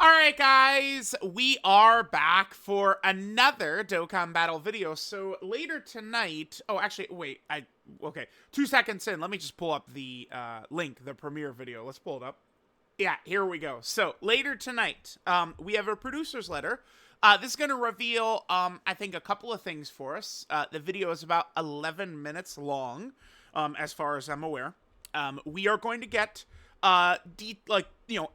Alright guys, we are back for another Dokkan Battle video. So later tonight, oh actually, wait, okay, 2 seconds in, let me just pull up the link, the premiere video. Let's pull it up. Yeah, here we go. So later tonight, we have a producer's letter. This is going to reveal, I think, a couple of things for us. The video is about 11 minutes long, as far as I'm aware. We are going to get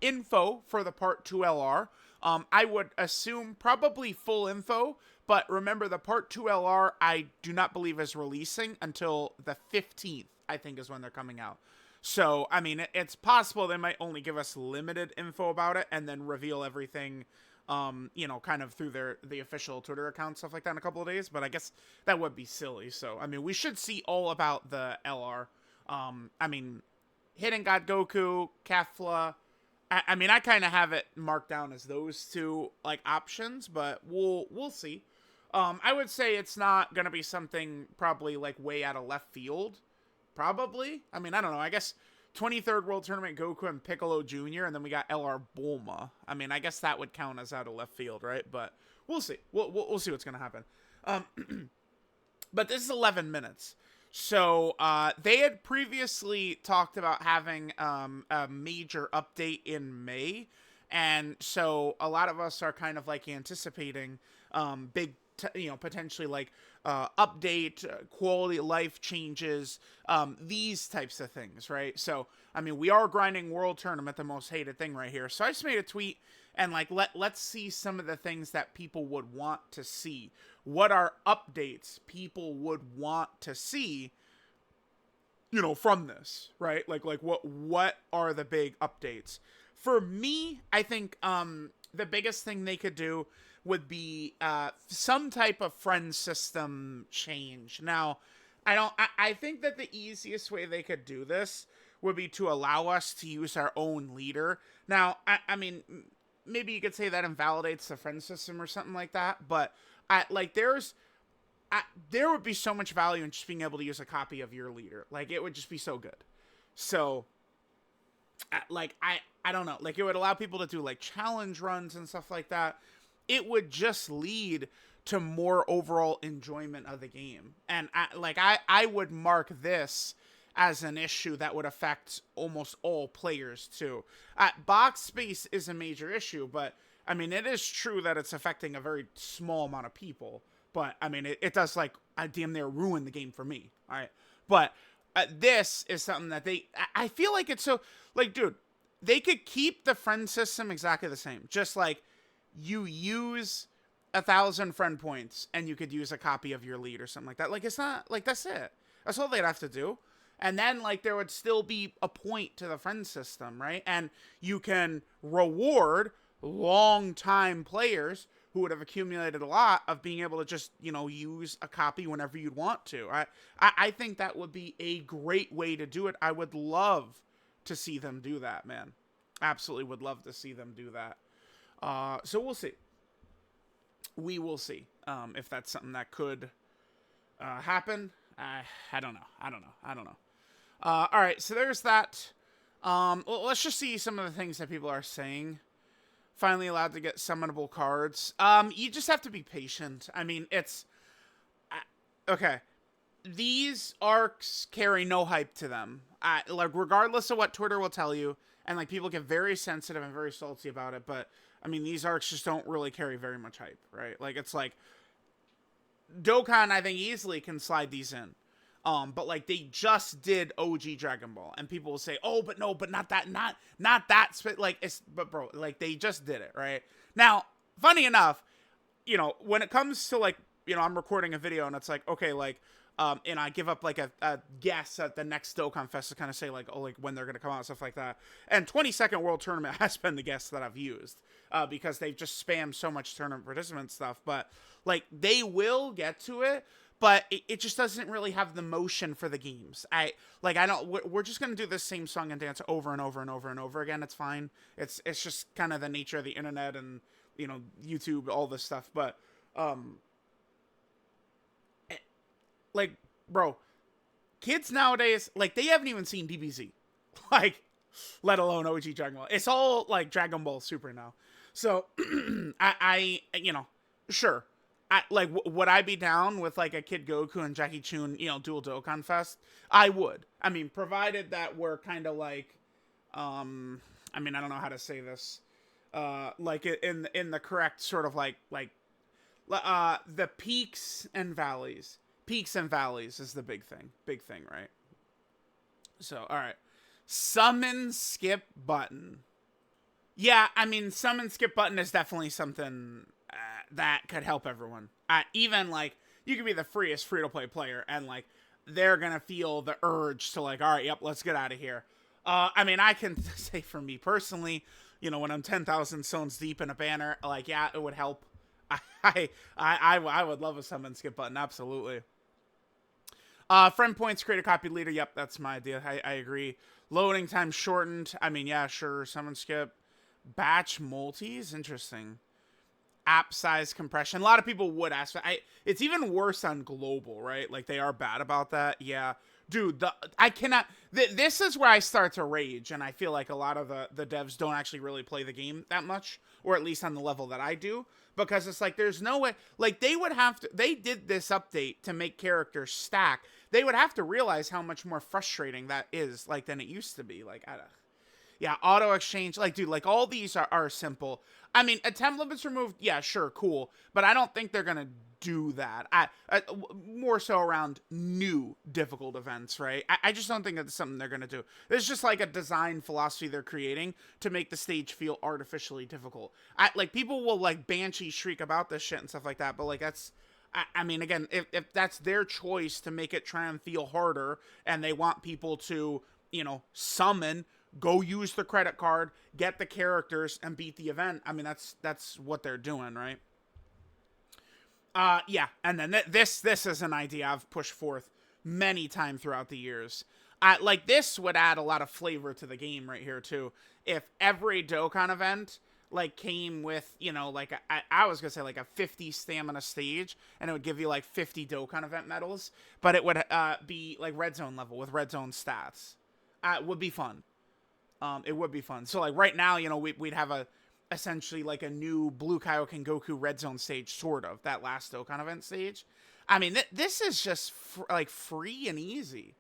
info for the Part 2 LR. I would assume probably full info, but remember the Part 2 LR I do not believe is releasing until the 15th, I think is when they're coming out. So, I mean, it's possible they might only give us limited info about it and then reveal everything, kind of through the official Twitter account, stuff like that in a couple of days, but I guess that would be silly. So, I mean, we should see all about the LR. Hidden God Goku, Kefla. I mean, I kind of have it marked down as those two like options, but we'll see. I would say it's not gonna be something probably like way out of left field. Probably. I mean, I don't know. I guess 23rd World Tournament Goku and Piccolo Jr. and then we got LR Bulma. I mean, I guess that would count as out of left field, right? But we'll see. We'll see what's gonna happen. But this is 11 minutes. So, they had previously talked about having a major update in May, and so a lot of us are kind of like anticipating big, potentially like update, quality of life changes, these types of things, right? So, I mean, we are grinding World Tournament, the most hated thing right here. So I just made a tweet and like let's see some of the things that people would want to see. What are updates people would want to see, from this, right? Like what are the big updates? For me, I think the biggest thing they could do would be some type of friend system change. Now, I think that the easiest way they could do this would be to allow us to use our own leader. Now, I mean, maybe you could say that invalidates the friend system or something like that, but there would be so much value in just being able to use a copy of your leader. Like, it would just be so good. So, I don't know. Like, it would allow people to do, like, challenge runs and stuff like that. It would just lead to more overall enjoyment of the game. And, I would mark this as an issue that would affect almost all players, too. Box space is a major issue, but, I mean, it is true that it's affecting a very small amount of people. But, I mean, it does, like, damn near ruin the game for me, all right? But this is something that I feel like it's so, like, dude, they could keep the friend system exactly the same. Just, like, you use 1,000 friend points, and you could use a copy of your lead or something like that. Like, it's not, like, that's it. That's all they'd have to do. And then, like, there would still be a point to the friend system, right? And you can reward long-time players who would have accumulated a lot of being able to just, use a copy whenever you'd want to. I think that would be a great way to do it. I would love to see them do that, man. Absolutely would love to see them do that. So we'll see. We will see if that's something that could happen. I don't know. All right, so there's that. Let's just see some of the things that people are saying. Finally allowed to get summonable cards. You just have to be patient. I mean, it's... okay. These arcs carry no hype to them. Like, regardless of what Twitter will tell you, and, like, people get very sensitive and very salty about it, but, I mean, these arcs just don't really carry very much hype, right? Like, it's like... Dokkan, I think, easily can slide these in. But like they just did OG Dragon Ball, and people will say, "Oh, but no, but not that, not that." Like but bro, like they just did it right now. Funny enough, when it comes to like, I'm recording a video and it's like, okay, like, and I give up like a guess at the next Dokkan Fest to kind of say like, oh, like when they're gonna come out and stuff like that. And 22nd World Tournament has been the guess that I've used because they've just spammed so much tournament participant stuff. But like they will get to it. But it just doesn't really have the motion for the games. We're just going to do this same song and dance over and over and over and over again. It's fine. It's just kind of the nature of the internet and, YouTube, all this stuff. But, bro, kids nowadays, like, they haven't even seen DBZ. Like, let alone OG Dragon Ball. It's all like Dragon Ball Super now. So you know, sure. Like, would I be down with like a Kid Goku and Jackie Chun, you know, dual Dokkan Fest? I would. I mean, provided that we're kind of like, I mean, I don't know how to say this, like in the correct sort of like the peaks and valleys. Peaks and valleys is the big thing, right? So, all right, summon skip button. Yeah, I mean, summon skip button is definitely something that could help everyone. Even like you could be the freest free to play player, and like they're gonna feel the urge to like, all right, yep, let's get out of here. I mean, I can say for me personally, you know, when I'm 10,000 zones deep in a banner, like, yeah, it would help. I would love a summon skip button, absolutely. Friend points, create a copy leader. Yep, that's my idea. I agree. Loading time shortened. I mean, yeah, sure. Summon skip. Batch multis, interesting. App size compression. A lot of people would ask for. It's even worse on global, right? Like they are bad about that. Yeah, dude. I cannot. This is where I start to rage, and I feel like a lot of the devs don't actually really play the game that much, or at least on the level that I do, because it's like there's no way. Like they would have to. They did this update to make characters stack. They would have to realize how much more frustrating that is, like than it used to be. Like yeah, auto exchange, like, dude, like, all these are simple. I mean, attempt limits removed, yeah, sure, cool, but I don't think they're gonna do that. More so around new difficult events, right? I just don't think that's something they're gonna do. It's just like a design philosophy they're creating to make the stage feel artificially difficult. Like, people will, like, banshee shriek about this shit and stuff like that, but, like, that's... I mean, again, if that's their choice to make it try and feel harder, and they want people to, you know, summon... Go use the credit card, get the characters, and beat the event. I mean, that's what they're doing, right? Yeah, and then this is an idea I've pushed forth many times throughout the years. Like, this would add a lot of flavor to the game right here, too. If every Dokkan event, like, came with, you know, like, I was gonna say, like, a 50 stamina stage, and it would give you, like, 50 Dokkan event medals, but it would be, like, red zone level with red zone stats. It would be fun. It would be fun. So, like, right now, you know, we'd have essentially, like, a new Blue Kaioken Goku Red Zone stage, sort of, that last Dokkan event stage. I mean, this is just, like, free and easy.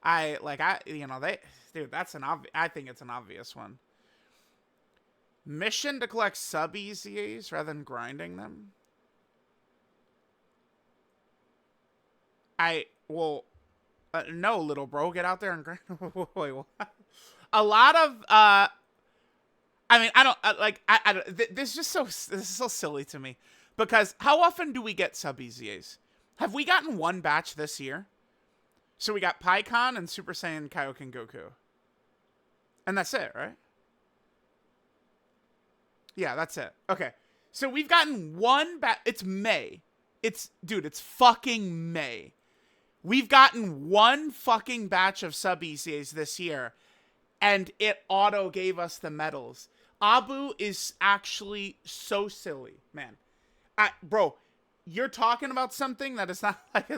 You know, dude, I think it's an obvious one. Mission to collect sub-EZAs rather than grinding them. No, little bro, get out there and grind. Wait, what? A lot of, I mean, I don't, this is so silly to me. Because how often do we get sub-EZAs? Have we gotten one batch this year? So we got PyCon and Super Saiyan Kaioken Goku. And that's it, right? Yeah, that's it. Okay. So we've gotten one batch. It's May. Dude, it's fucking May. We've gotten one fucking batch of sub-EZAs this year. And it auto gave us the medals. Abu is actually so silly, man. Bro, you're talking about something that is not like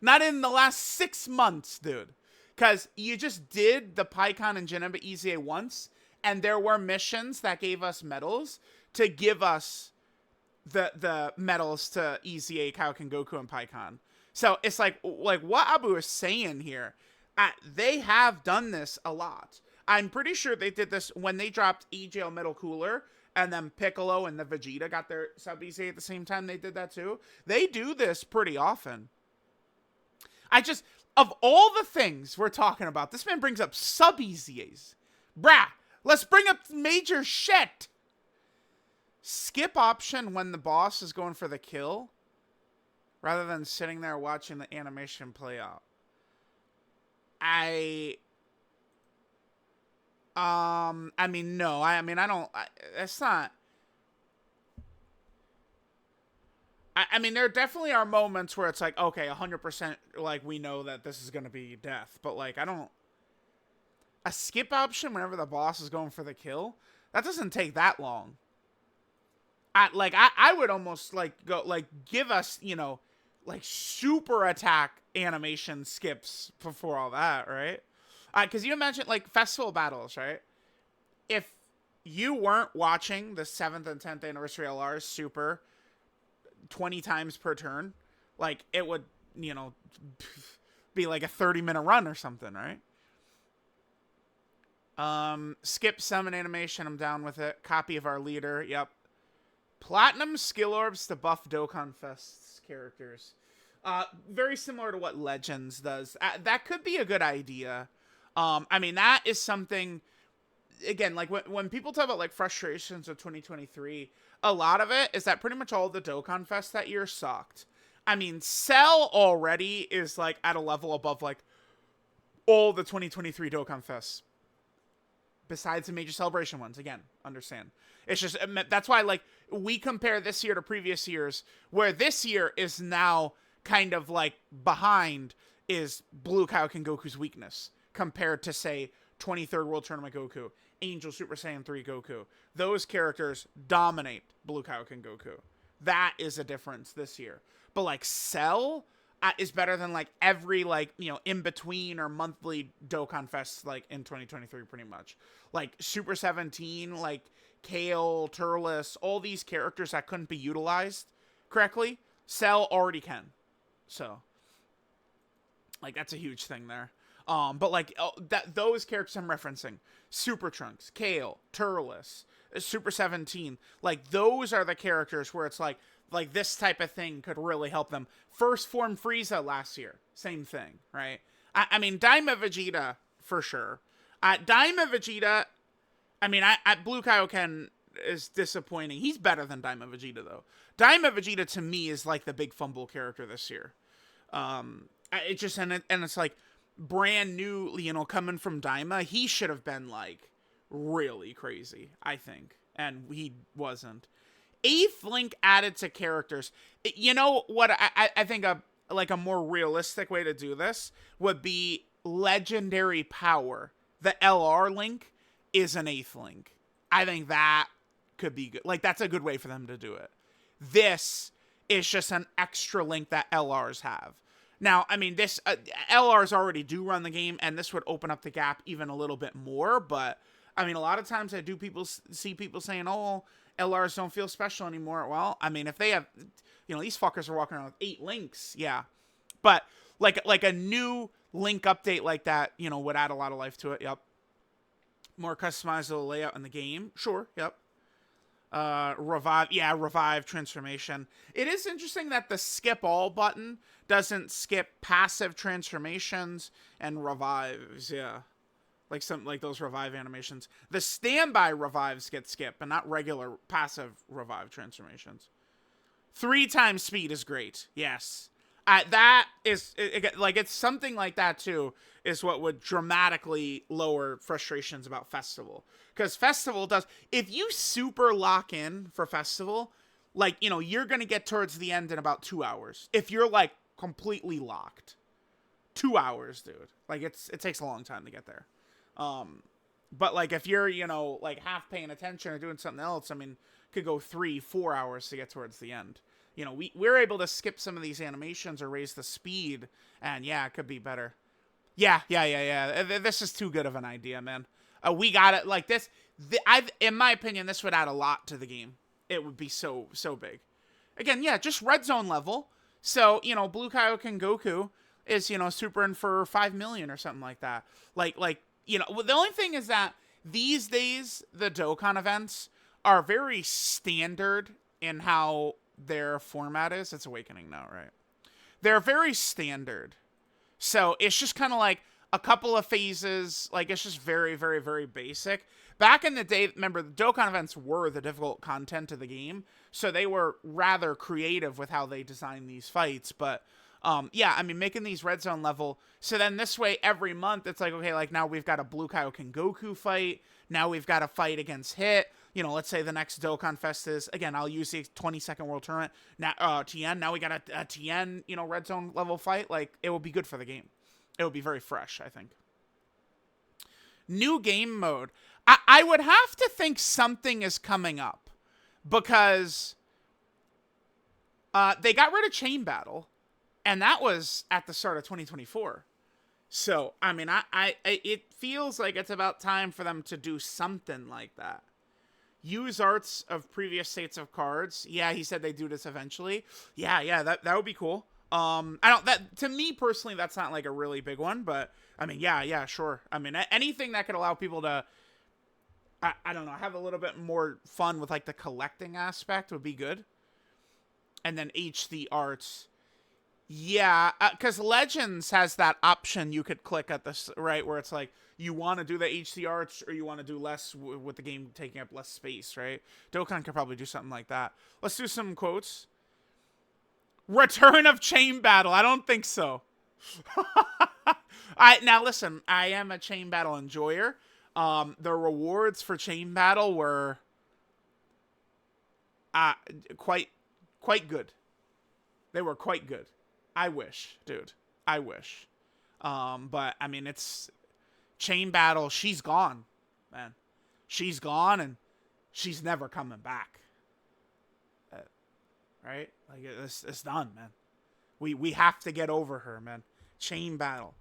not in the last 6 months, dude. Because you just did the PyCon and Janemba EZA once, and there were missions that gave us medals to give us the medals to EZA, Kaioken Goku, and PyCon. So it's like what Abu is saying here. They have done this a lot. I'm pretty sure they did this when they dropped EJL Metal Cooler, and then Piccolo and the Vegeta got their sub-EZA at the same time. They did that too. They do this pretty often. Of all the things we're talking about, this man brings up sub-EZAs. Brah, let's bring up major shit. Skip option when the boss is going for the kill, rather than sitting there watching the animation play out. I mean, no. I don't... It's not... I mean, there definitely are moments where it's like, okay, 100%, like, we know that this is going to be death. But, like, I don't... A skip option whenever the boss is going for the kill? That doesn't take that long. I would almost, like, go... Like, give us, you know, like, super attack animation skips before all that, right? Because you imagine, like, festival battles, right? If you weren't watching the 7th and 10th anniversary LRs super 20 times per turn, like, it would, you know, be like a 30-minute run or something, right? Skip summon animation, I'm down with it. Copy of our leader, yep. Platinum skill orbs to buff Dokkan Fest's characters. Very similar to what Legends does. That could be a good idea. I mean, that is something, again, like when people talk about like frustrations of 2023, a lot of it is that pretty much all the Dokkan Fest that year sucked. I mean, Cell already is like at a level above like all the 2023 Dokkan Fests. Besides the major celebration ones, again, understand. It's just, that's why, like, we compare this year to previous years, where this year is now kind of, like, behind is Blue Kaioken Goku's weakness, compared to, say, 23rd World Tournament Goku, Angel Super Saiyan 3 Goku. Those characters dominate Blue Kaioken Goku. That is a difference this year. But, like, Cell is better than, like, every, like, you know, in-between or monthly Dokkan Fest, like, in 2023, pretty much. Like, Super 17, like, Kale, Turles, all these characters that couldn't be utilized correctly, Cell already can. So, like, that's a huge thing there. But, like, those characters I'm referencing, Super Trunks, Kale, Turles, Super 17, like, those are the characters where it's like this type of thing could really help them. First form Frieza last year, same thing, right? I mean, Daima Vegeta, for sure. Daima Vegeta, I mean, Blue Kaioken is disappointing. He's better than Daima Vegeta, though. Daima Vegeta, to me, is like the big fumble character this year. It just, and it's like, brand new, you know, coming from Daima, he should have been, like, really crazy, I think. And he wasn't. 8th Link added to characters. You know what? I think a more realistic way to do this would be legendary power. The LR Link is an 8th Link. I think that could be good. Like, that's a good way for them to do it. This is just an extra link that LRs have. Now, I mean, this LRs already do run the game, and this would open up the gap even a little bit more. But I mean, a lot of times I do see people saying, "Oh, LRs don't feel special anymore." Well, I mean, if they have, you know, these fuckers are walking around with 8 links, yeah. But like a new link update like that, you know, would add a lot of life to it. Yep. More customizable layout in the game, sure. Yep. Revive transformation. It is interesting that the skip all button doesn't skip passive transformations and revives. Yeah. Like those revive animations. The standby revives get skipped, but not regular passive revive transformations. 3 times speed is great. Yes. That is, like, it's something like that too, is what would dramatically lower frustrations about Festival. Because Festival does, if you super lock in for Festival, like, you know, you're going to get towards the end in about 2 hours. If you're, like, completely locked. 2 hours, dude. Like, it takes a long time to get there. But, like, if you're, you know, like, half paying attention or doing something else, I mean, it could go 3-4 hours to get towards the end. You know, we're able to skip some of these animations or raise the speed, and yeah, it could be better. Yeah. This is too good of an idea, man. We got it. Like, this, in my opinion, this would add a lot to the game. It would be so big. Again, yeah, just red zone level. So, you know, Blue Kaioken Goku is, you know, supering for 5 million or something like that. Like, you know, the only thing is that these days, the Dokkan events are very standard in how their format is. It's Awakening now, right? They're very standard. So it's just kind of like a couple of phases. Like, it's just very, very, very basic. Back in the day, remember, the Dokkan events were the difficult content of the game. So they were rather creative with how they designed these fights. But, yeah, I mean, making these red zone level. So then this way, every month, it's like, okay, like, now we've got a Blue Kaioken Goku fight. Now we've got a fight against Hit. You know, let's say the next Dokkan Fest is, again, I'll use the 22nd World Tournament. Now, Tien. Now we got a Tien, you know, red zone level fight. Like, it will be good for the game. It will be very fresh, I think. New game mode. I would have to think something is coming up. Because they got rid of Chain Battle. And that was at the start of 2024. So, I mean, it feels like it's about time for them to do something like that. Use arts of previous states of cards. Yeah, he said they do this eventually. Yeah, that would be cool. I don't that to me personally, that's not like a really big one, but I mean, yeah, sure. I mean, anything that could allow people to, I don't know, have a little bit more fun with like the collecting aspect would be good. And then HD arts. Yeah, because Legends has that option you could click at this, right, where it's like, you want to do the HD arts or you want to do less with the game taking up less space, right? Dokkan could probably do something like that. Let's do some quotes. Return of Chain Battle. I don't think so. Now listen, I am a Chain Battle enjoyer. The rewards for Chain Battle were uh, quite good. They were quite good. I wish, dude. I wish. But I mean, it's Chain Battle. She's gone, man. She's gone, and she's never coming back. Right? Like it's done, man. We have to get over her, man. Chain Battle.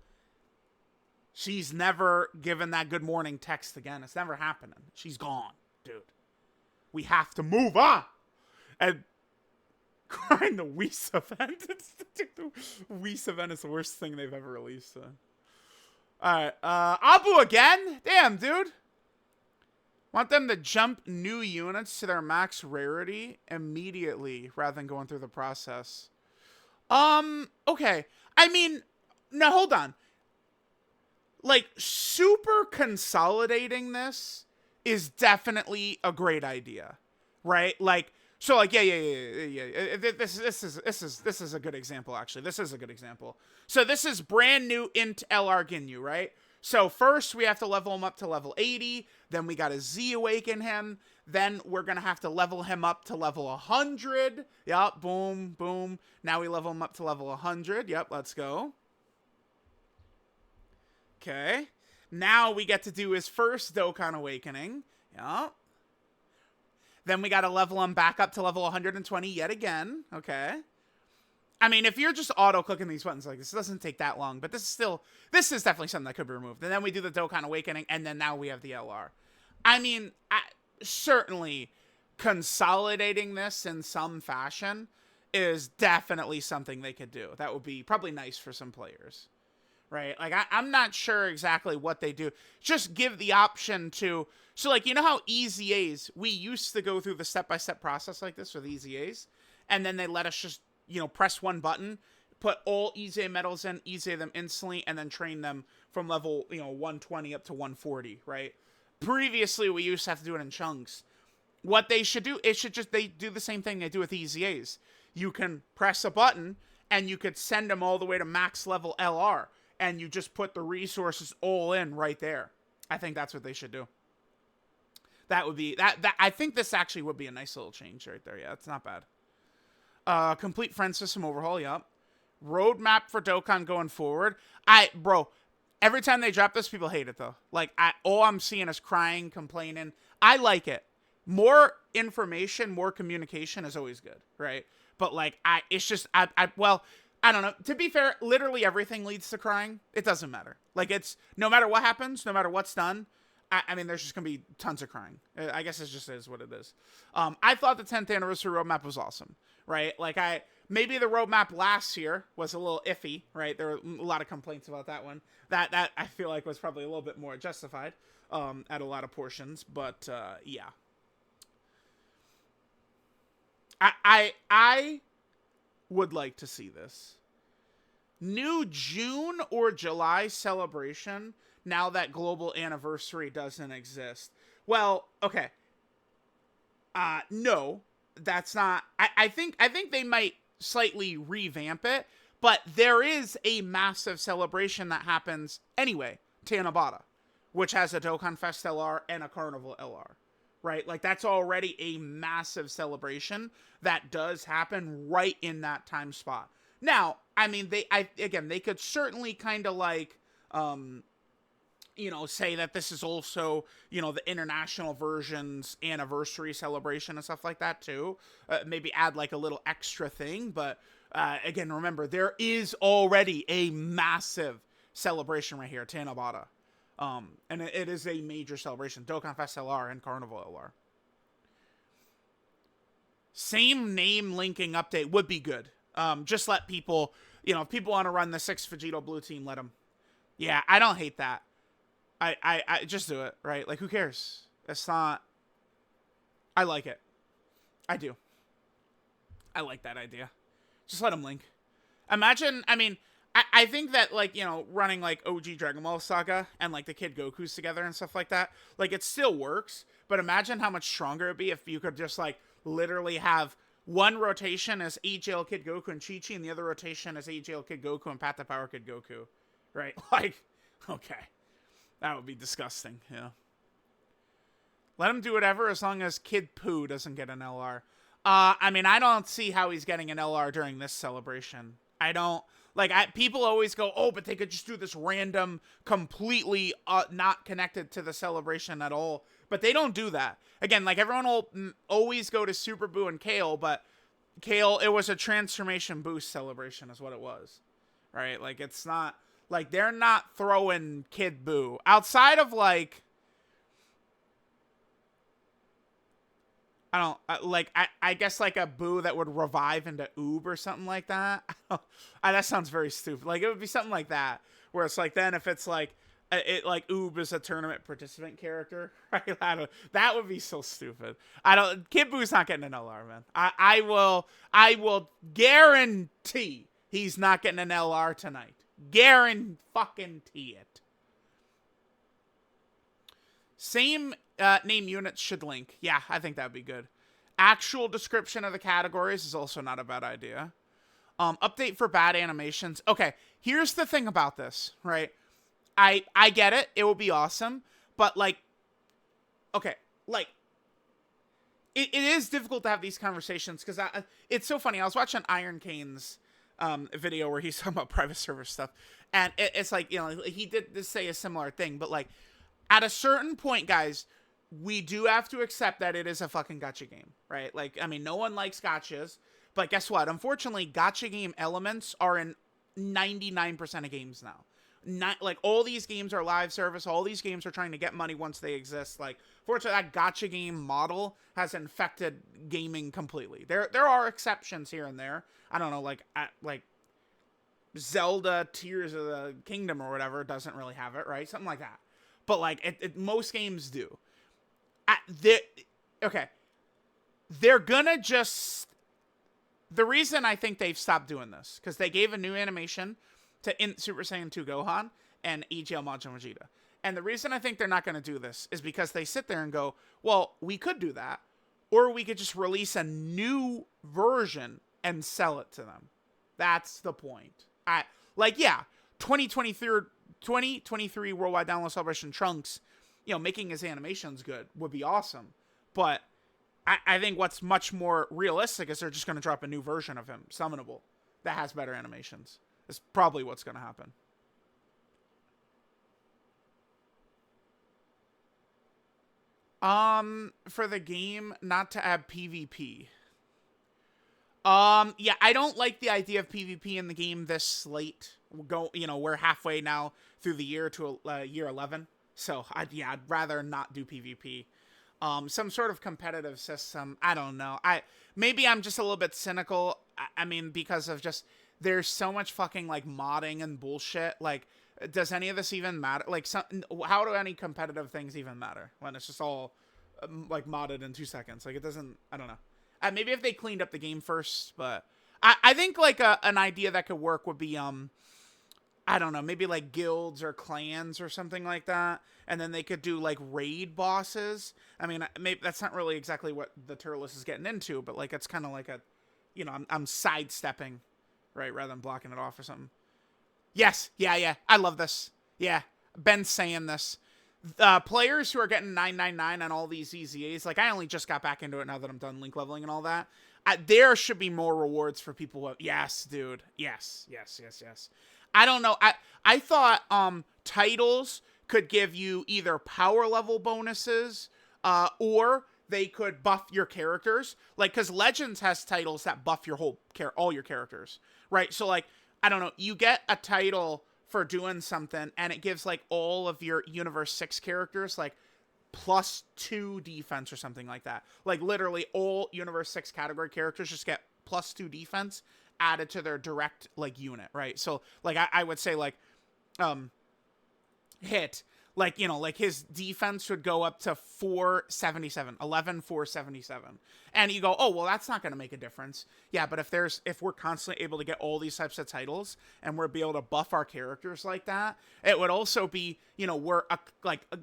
She's never given that good morning text again. It's never happening. She's gone, dude. We have to move on. And crying the Whis event. The Whis event is the worst thing they've ever released. Alright, Abu again? Damn, dude. Want them to jump new units to their max rarity immediately rather than going through the process. Okay. I mean, no, hold on. Like, super consolidating this is definitely a great idea, right? Like, so like, yeah. This is a good example, actually. This is a good example. So this is brand new Int LR Ginyu, right? So first we have to level him up to level 80. Then we got to Z awaken him. Then we're going to have to level him up to level 100. Yep, boom, boom. Now we level him up to level 100. Yep, let's go. Okay. Now we get to do his first Dokkan Awakening. Yep. Then we got to level him back up to level 120 yet again. Okay. I mean, if you're just auto-clicking these buttons like this, it doesn't take that long. But this is definitely something that could be removed. And then we do the Dokkan Awakening, and then now we have the LR. I mean, certainly consolidating this in some fashion is definitely something they could do. That would be probably nice for some players. Right? Like, I'm not sure exactly what they do. Just give the option to... So, like, you know how EZAs, we used to go through the step-by-step process like this with EZAs, and then they let us just, you know, press one button, put all EZA medals in, EZA them instantly, and then train them from level, 120 up to 140, right? Previously, we used to have to do it in chunks. What they should do, they do the same thing they do with EZAs. You can press a button, and you could send them all the way to max level LR, and you just put the resources all in right there. I think that's what they should do. That would be, I think this actually would be a nice little change right there. Yeah, it's not bad. Complete friend system overhaul, yep. Roadmap for Dokkan going forward. Bro, every time they drop this, people hate it, though. Like, all I'm seeing is crying, complaining. I like it. More information, more communication is always good, right? But, like, well, I don't know. To be fair, literally everything leads to crying. It doesn't matter. Like, it's, no matter what happens, no matter what's done, I mean, there's just going to be tons of crying. I guess it just is what it is. I thought the 10th anniversary roadmap was awesome, right? Like, maybe the roadmap last year was a little iffy, right? There were a lot of complaints about that one. That I feel like was probably a little bit more justified at a lot of portions, but yeah. I would like to see this. New June or July celebration now that global anniversary doesn't exist. Well, okay. No, that's not. I think they might slightly revamp it, but there is a massive celebration that happens anyway, Tanabata, which has a Dokkan Fest LR and a Carnival LR, right? Like, that's already a massive celebration that does happen right in that time spot. Now, I mean, they could certainly kind of like, say that this is also, the international version's anniversary celebration and stuff like that too. Maybe add like a little extra thing. But again, remember, there is already a massive celebration right here, Tanabata. And it is a major celebration. Dokkan Fest LR and Carnival LR. Same name linking update would be good. Just let people, if people want to run the 6 Vegito blue team, let them. Yeah, I don't hate that. I just do it, right? Like, who cares? It's not. I like it. I do. I like that idea. Just let them link. Imagine, I think that, like, running, like, OG Dragon Ball Saga and, like, the Kid Gokus together and stuff like that, like, it still works, but imagine how much stronger it'd be if you could just, like, literally have one rotation as AJL Kid Goku and Chi-Chi, and the other rotation as AJL Kid Goku and Pat the Power Kid Goku. Right? Like, okay. That would be disgusting, yeah. Let him do whatever as long as Kid Poo doesn't get an LR. I don't see how he's getting an LR during this celebration. I don't... Like, people always go, oh, but they could just do this random, completely not connected to the celebration at all. But they don't do that. Again, like, everyone will always go to Super Boo and Kale, but Kale, it was a transformation boost celebration is what it was. Right? Like, it's not... Like, they're not throwing Kid Boo. Outside of, like... I guess, like, a Boo that would revive into Oob or something like that. That sounds very stupid. Like, it would be something like that. Where it's, like, then if it's, like, Oob is a tournament participant character, right? That would be so stupid. Kid Boo's not getting an LR, man. I will guarantee he's not getting an LR tonight. Guarantee it. Same name units should link. Yeah, I think that'd be good. Actual description of the categories is also not a bad idea. Update for bad animations. Okay, here's the thing about this, right? I get it. It will be awesome. But, like, okay, like, it is difficult to have these conversations because it's so funny. I was watching Iron Kane's video where he's talking about private server stuff. And it's like, he did say a similar thing. But, like, at a certain point, guys, we do have to accept that it is a fucking gacha game, right? Like, no one likes gachas. But guess what? Unfortunately, gacha game elements are in 99% of games now. Not like all these games are live service. All these games are trying to get money once they exist. Like, fortunately, that gacha game model has infected gaming completely. There are exceptions here and there. I don't know, like Zelda Tears of the Kingdom or whatever doesn't really have it, right? Something like that. But like most games do. Okay, they're gonna just. The reason I think they've stopped doing this because they gave a new animation to Super Saiyan 2 Gohan and EGL Majin Vegeta. And the reason I think they're not going to do this is because they sit there and go, well, we could do that, or we could just release a new version and sell it to them. That's the point. 2023 Worldwide Download Celebration Trunks, making his animations good would be awesome. But I think what's much more realistic is they're just going to drop a new version of him, summonable, that has better animations. Is probably what's going to happen. For the game, not to add PvP. Yeah, I don't like the idea of PvP in the game this late. We're halfway now through the year to year 11. So, I'd rather not do PvP. Some sort of competitive system. I don't know. Maybe I'm just a little bit cynical. Because of just there's so much fucking like modding and bullshit. Like, does any of this even matter? Like, how do any competitive things even matter when it's just all like modded in 2 seconds? Like, it doesn't. I don't know. Maybe if they cleaned up the game first, but I think like an idea that could work would be I don't know, maybe like guilds or clans or something like that. And then they could do like raid bosses. Maybe that's not really exactly what the Turles is getting into, but like it's kind of like I'm sidestepping, right, rather than blocking it off or something. Yes, yeah, I love this. Yeah, Ben's saying this. Players who are getting 999 on all these EZAs, like I only just got back into it now that I'm done link leveling and all that. There should be more rewards for people who, yes, dude, yes. I don't know. I thought titles could give you either power level bonuses or they could buff your characters. Like, because Legends has titles that buff your all your characters, right? So, like, I don't know. You get a title for doing something, and it gives like all of your Universe 6 characters like +2 defense or something like that. Like literally all Universe 6 category characters just get +2 defense added to their direct like unit, right? So like I would say like hit, like, you know, like his defense would go up to 477, 477. And you go, oh, well, that's not going to make a difference. Yeah, but if we're constantly able to get all these types of titles and we're be able to buff our characters like that, it would also be, you know, we're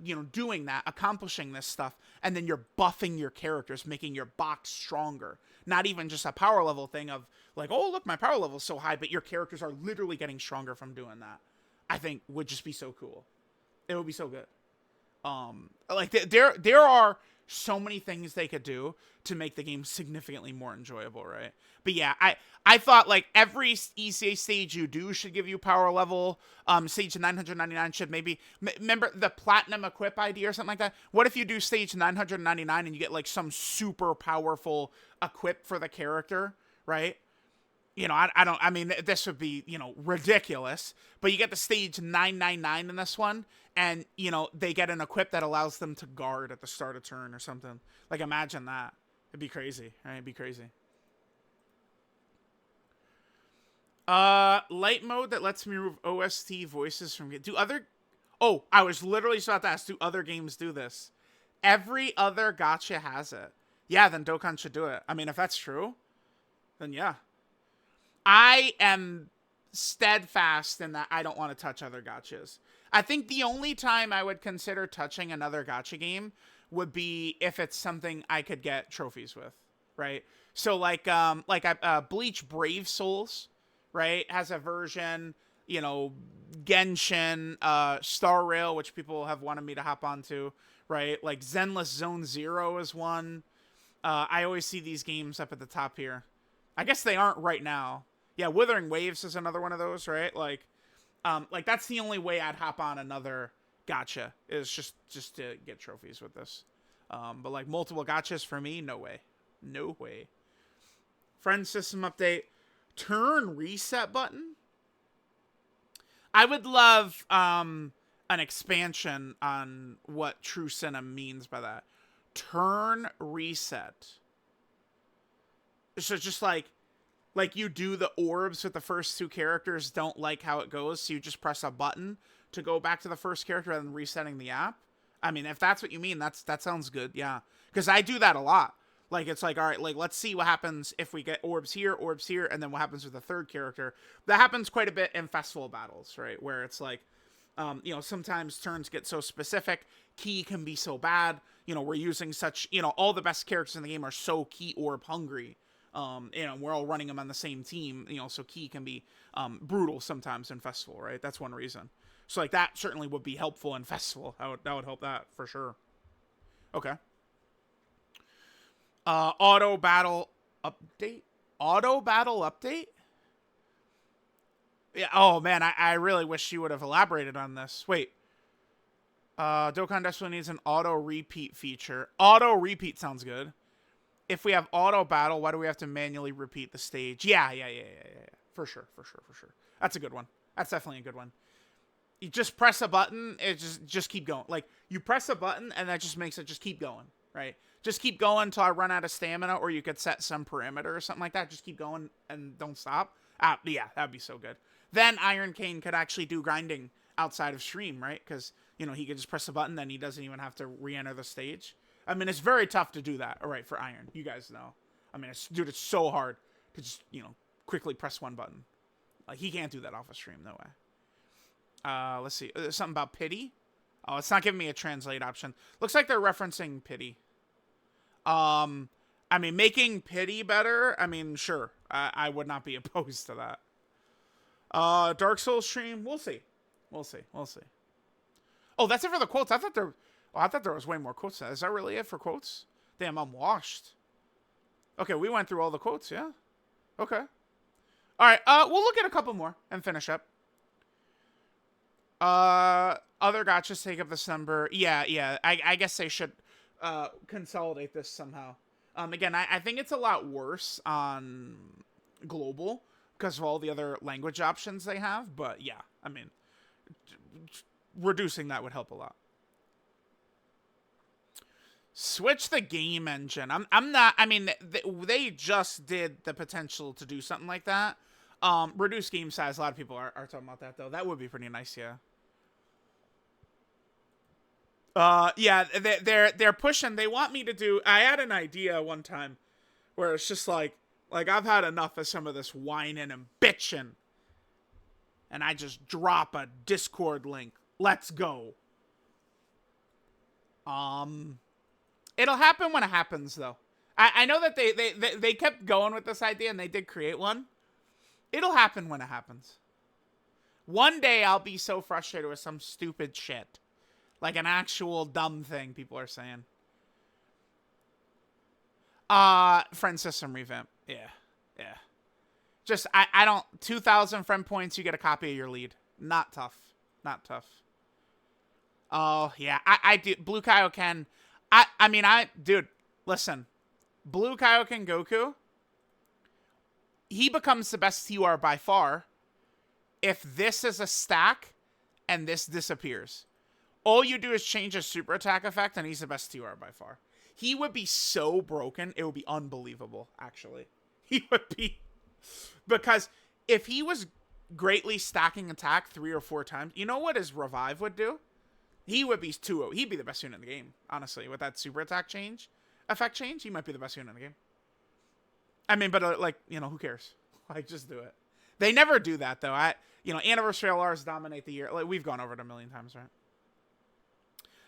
you know, doing that, accomplishing this stuff, and then you're buffing your characters, making your box stronger. Not even just a power level thing of like, oh, look, my power level is so high, but your characters are literally getting stronger from doing that. I think would just be so cool. It would be so good. Like there are so many things they could do to make the game significantly more enjoyable, right? But yeah, I thought like every ECA stage you do should give you power level. Stage 999 should maybe remember the platinum equip idea or something like that. What if you do stage 999 and you get like some super powerful equip for the character, right? You know, I mean, this would be, you know, ridiculous, but you get the stage 999 in this one, and, you know, they get an equip that allows them to guard at the start of turn or something. Like, imagine that. It'd be crazy, right? It'd be crazy. Light mode that lets me remove OST voices from... Oh, I was literally just about to ask, do other games do this? Every other gacha has it. Yeah, then Dokkan should do it. I mean, if that's true, then yeah. I am steadfast in that I don't want to touch other gachas. I think the only time I would consider touching another gacha game would be if it's something I could get trophies with, right? So like Bleach Brave Souls, right, has a version, you know, Genshin, Star Rail, which people have wanted me to hop onto, right? Like Zenless Zone Zero is one. I always see these games up at the top here. I guess they aren't right now. Yeah, Withering Waves is another one of those, right? Like that's the only way I'd hop on another gacha is just to get trophies with this. But like multiple gachas for me, no way. No way. Friend system update. Turn reset button. I would love an expansion on what True Cinema means by that. Turn reset. So just like you do the orbs with the first two characters, don't like how it goes, so you just press a button to go back to the first character rather than resetting the app. I mean, if that's what you mean, that sounds good, yeah. Because I do that a lot. Like, it's like, all right, like, let's see what happens if we get orbs here, and then what happens with the third character. That happens quite a bit in festival battles, right? Where it's like, you know, sometimes turns get so specific, key can be so bad, you know, we're using such, you know, all the best characters in the game are so key orb hungry. You know, we're all running them on the same team, you know, so key can be brutal sometimes in festival, right? That's one reason. So like that certainly would be helpful in festival. That would help that for sure. Okay. Auto battle update. Yeah. Oh man, I really wish you would have elaborated on this. Wait. Dokkan desperately needs an auto repeat feature. Auto repeat sounds good. If we have auto battle, why do we have to manually repeat the stage? Yeah. For sure. That's a good one. That's definitely a good one. You just press a button, it just keep going. Like, you press a button, and that just makes it just keep going, right? Just keep going until I run out of stamina, or you could set some perimeter or something like that. Just keep going and don't stop. Yeah, that'd be so good. Then Iron Cane could actually do grinding outside of stream, right? Because, you know, he could just press a button, then he doesn't even have to re-enter the stage. I mean, it's very tough to do that, all right, for Iron. You guys know. I mean, it's so hard to just, you know, quickly press one button. Like, he can't do that off a stream, no way. Let's see. There's something about pity. Oh, it's not giving me a translate option. Looks like they're referencing pity. I mean, making pity better, I mean, sure. I would not be opposed to that. Dark Souls stream, we'll see. We'll see. Oh, that's it for the quotes. I thought there was way more quotes. Is that really it for quotes? Damn, I'm washed. Okay, we went through all the quotes, yeah? Okay. Alright, we'll look at a couple more and finish up. Other gotchas take up this number. Yeah. I guess they should consolidate this somehow. Again, I think it's a lot worse on global because of all the other language options they have. But yeah, I mean, reducing that would help a lot. Switch the game engine. I'm not. I mean, they just did the potential to do something like that. Reduce game size. A lot of people are talking about that though. That would be pretty nice. Yeah. Yeah. They're pushing. They want me to do. I had an idea one time where it's just like I've had enough of some of this whining and bitching, and I just drop a Discord link. Let's go. It'll happen when it happens, though. I know that they kept going with this idea, and they did create one. It'll happen when it happens. One day, I'll be so frustrated with some stupid shit. Like an actual dumb thing people are saying. Friend system revamp. Yeah. Just, I don't... 2,000 friend points, you get a copy of your lead. Not tough. Oh, yeah. I do... Blue Kaioken... Dude, listen. Blue Kaioken Goku, he becomes the best TUR by far if this is a stack and this disappears. All you do is change his super attack effect and he's the best TUR by far. He would be so broken, it would be unbelievable, actually. He would be... Because if he was greatly stacking attack 3 or 4 times, you know what his revive would do? He would be he'd be the best unit in the game, honestly. With that super attack effect change, he might be the best unit in the game. I mean, but who cares? Like, just do it. They never do that though. Anniversary LRs dominate the year. Like, we've gone over it a million times, right?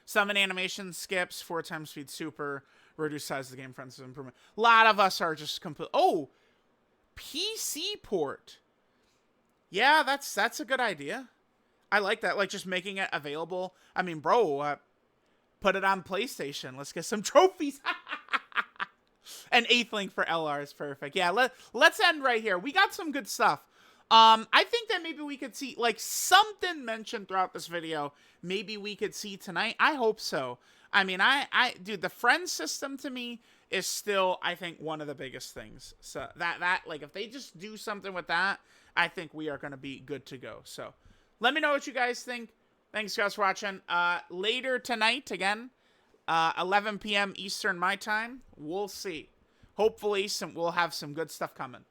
Summon animation skips, 4 times speed super, reduce size of the game, friends improvement. A lot of us are just complete. Oh, PC port. Yeah, that's a good idea. I like that. Like, just making it available. I mean, bro, put it on PlayStation. Let's get some trophies. An 8th link for LR is perfect. Yeah, let's end right here. We got some good stuff. I think that maybe we could see, like, something mentioned throughout this video. Maybe we could see tonight. I hope so. I mean, dude, the friend system to me is still, I think, one of the biggest things. So like, if they just do something with that, I think we are going to be good to go. So let me know what you guys think. Thanks, guys, for watching. Later tonight, again, 11 p.m. Eastern, my time. We'll see. Hopefully, we'll have some good stuff coming.